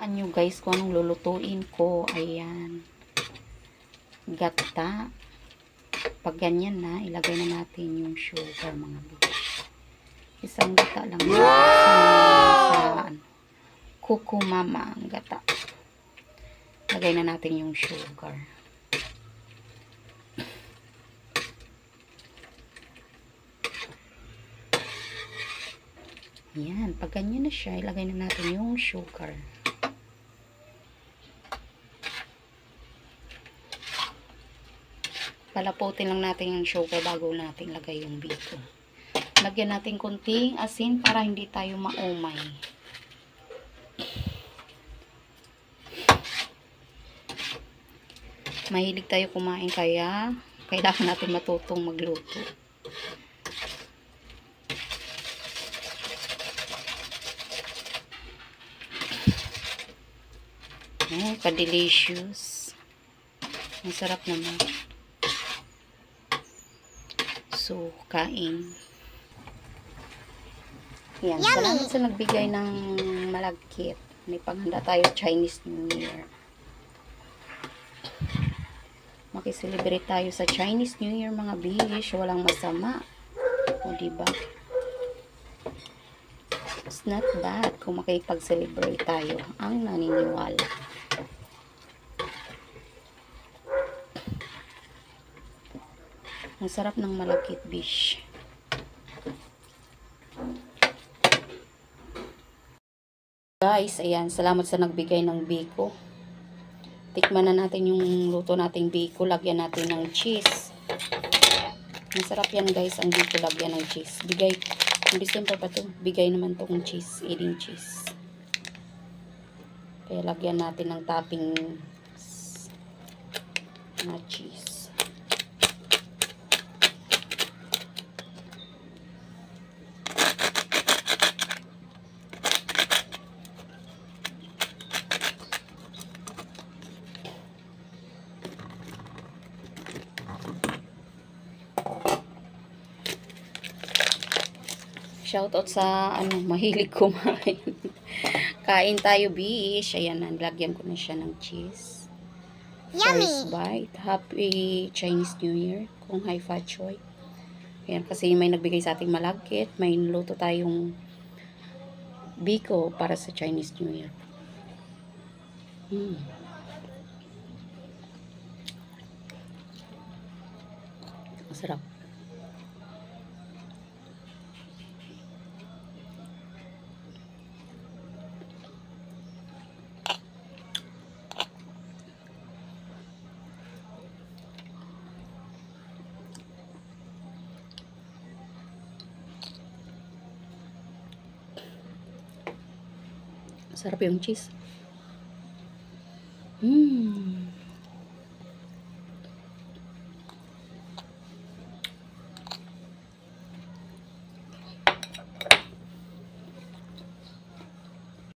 Nyo guys kung anong lulutuin ko. Ayan, gata. Pag ganyan na, ilagay na natin yung sugar mga bitch. Isang gata lang sa Kuku Mama ang gata. Lagay na natin yung sugar. Ayan, pag ganyan na siya, ilagay na natin yung sugar. Palaputin lang natin yung sugar bago natin lagay yung biko. Lagyan natin konting asin para hindi tayo maumay. Mahilig tayo kumain kaya kailangan natin matutong magluto. Oh, ka-delicious. Ang sarap naman. So, kain. Yan, salamat sa nagbigay ng malagkit. May panghanda tayo Chinese New Year. Makiselebrate tayo sa Chinese New Year mga bish. Walang masama. O diba? It's not bad kung makipag-celebrate tayo. Ang naniniwala. Ang sarap ng malagkit bish. Guys, ayan, salamat sa nagbigay ng biko. Tikman na natin yung luto nating biko. Lagyan natin ng cheese. Masarap yan guys, ang biko lagyan ng cheese. Bigay, yung December pa to, bigay naman tong cheese, eating cheese. Kaya lagyan natin ng topping na cheese. Shoutout sa mahilig kumain. Kain tayo bish. Ayan, lagyan ko na siya ng cheese. First bite. Happy Chinese New Year kung Hi Fat Choy. Ayan, kasi may nagbigay sa ating malagkit. May niluto tayong biko para sa Chinese New Year. Masarap. Sarap yung cheese.